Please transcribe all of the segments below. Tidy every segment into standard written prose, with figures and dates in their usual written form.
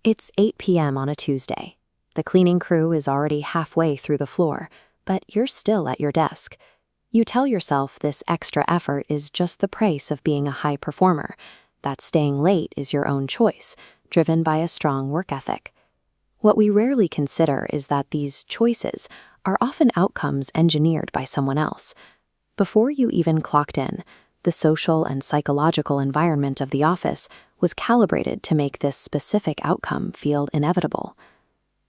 It's 8 p.m. on a Tuesday. The cleaning crew is already halfway through the floor, but you're still at your desk. You tell yourself this extra effort is just the price of being a high performer, that staying late is your own choice, driven by a strong work ethic. What we rarely consider is that these choices are often outcomes engineered by someone else. Before you even clocked in, the social and psychological environment of the office was calibrated to make this specific outcome feel inevitable.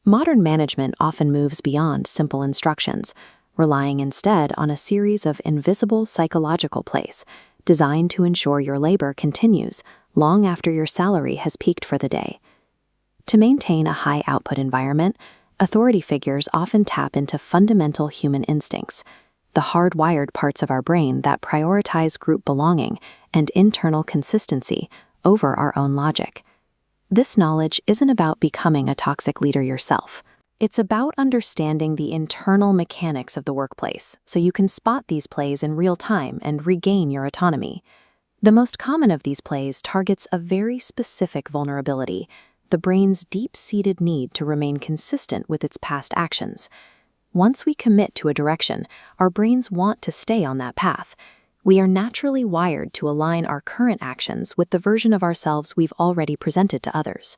Modern management often moves beyond simple instructions, relying instead on a series of invisible psychological plays designed to ensure your labor continues long after your salary has peaked for the day. To maintain a high-output environment, authority figures often tap into fundamental human instincts, the hardwired parts of our brain that prioritize group belonging and internal consistency over our own logic. This knowledge isn't about becoming a toxic leader yourself. It's about understanding the internal mechanics of the workplace so you can spot these plays in real time and regain your autonomy. The most common of these plays targets a very specific vulnerability, the brain's deep-seated need to remain consistent with its past actions. Once we commit to a direction, our brains want to stay on that path. We are naturally wired to align our current actions with the version of ourselves we've already presented to others.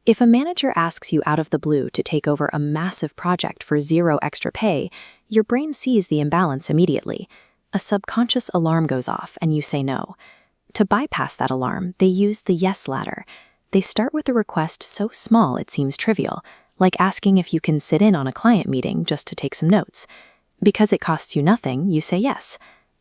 If a manager asks you out of the blue to take over a massive project for zero extra pay, your brain sees the imbalance immediately. A subconscious alarm goes off and you say no. To bypass that alarm, they use the yes ladder. They start with a request so small it seems trivial, like asking if you can sit in on a client meeting just to take some notes. Because it costs you nothing, you say yes.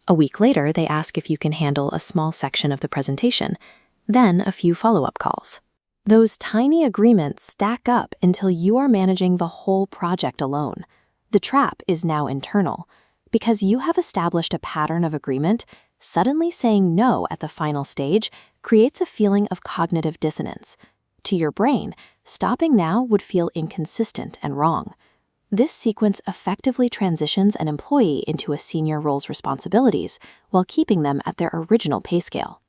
A week later, they ask if you can handle a small section of the presentation. Then a few follow-up calls. Those tiny agreements stack up until you are managing the whole project alone. The trap is now internal. Because you have established a pattern of agreement, suddenly saying no at the final stage creates a feeling of cognitive dissonance. To your brain, stopping now would feel inconsistent and wrong. This sequence effectively transitions an employee into a senior role's responsibilities while keeping them at their original pay scale.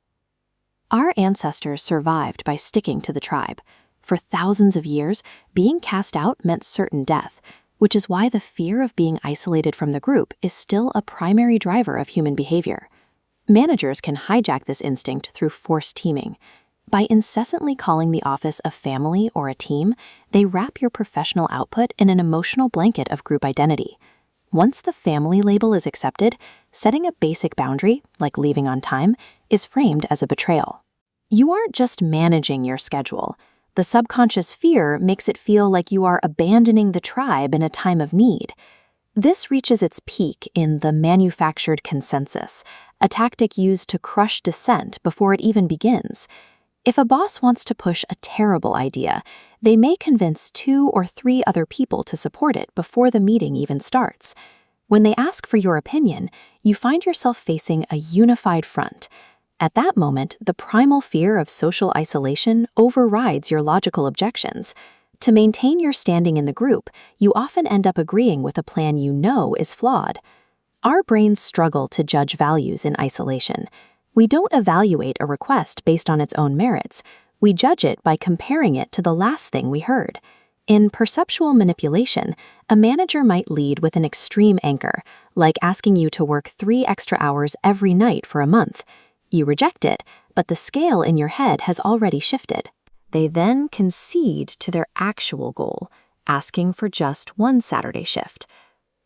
Our ancestors survived by sticking to the tribe. For thousands of years, being cast out meant certain death, which is why the fear of being isolated from the group is still a primary driver of human behavior. Managers can hijack this instinct through forced teaming. By incessantly calling the office a family or a team, they wrap your professional output in an emotional blanket of group identity. Once the family label is accepted, setting a basic boundary, like leaving on time, is framed as a betrayal. You aren't just managing your schedule. The subconscious fear makes it feel like you are abandoning the tribe in a time of need. This reaches its peak in the manufactured consensus, a tactic used to crush dissent before it even begins. If a boss wants to push a terrible idea, they may convince 2 or 3 other people to support it before the meeting even starts. When they ask for your opinion, you find yourself facing a unified front. At that moment, the primal fear of social isolation overrides your logical objections. To maintain your standing in the group, you often end up agreeing with a plan you know is flawed. Our brains struggle to judge values in isolation. We don't evaluate a request based on its own merits. We judge it by comparing it to the last thing we heard. In perceptual manipulation, a manager might lead with an extreme anchor, like asking you to work 3 extra hours every night for a month. You reject it, but the scale in your head has already shifted. They then concede to their actual goal, asking for just 1 Saturday shift.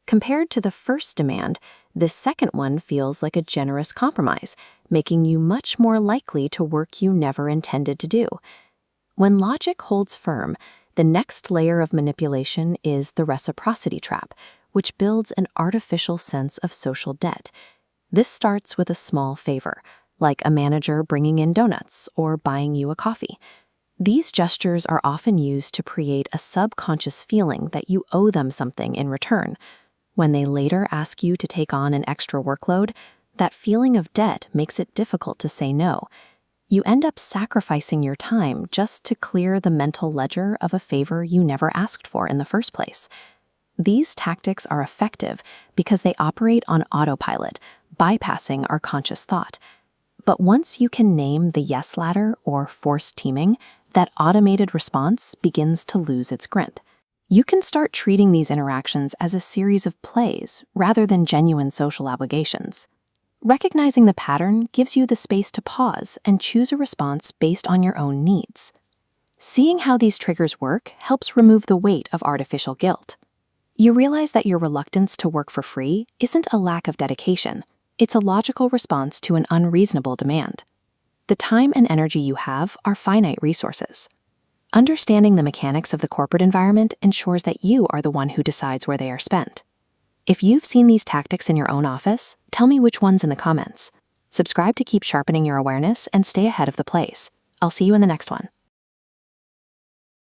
Compared to the first demand, this second one feels like a generous compromise, making you much more likely to work you never intended to do. When logic holds firm, the next layer of manipulation is the reciprocity trap, which builds an artificial sense of social debt. This starts with a small favor, like a manager bringing in donuts or buying you a coffee. These gestures are often used to create a subconscious feeling that you owe them something in return. When they later ask you to take on an extra workload, that feeling of debt makes it difficult to say no. You end up sacrificing your time just to clear the mental ledger of a favor you never asked for in the first place. These tactics are effective because they operate on autopilot, bypassing our conscious thought. But once you can name the yes ladder or forced teaming, that automated response begins to lose its grit. You can start treating these interactions as a series of plays rather than genuine social obligations. Recognizing the pattern gives you the space to pause and choose a response based on your own needs. Seeing how these triggers work helps remove the weight of artificial guilt. You realize that your reluctance to work for free isn't a lack of dedication, it's a logical response to an unreasonable demand. The time and energy you have are finite resources. Understanding the mechanics of the corporate environment ensures that you are the one who decides where they are spent. If you've seen these tactics in your own office, tell me which ones in the comments. Subscribe to keep sharpening your awareness and stay ahead of the plays. I'll see you in the next one.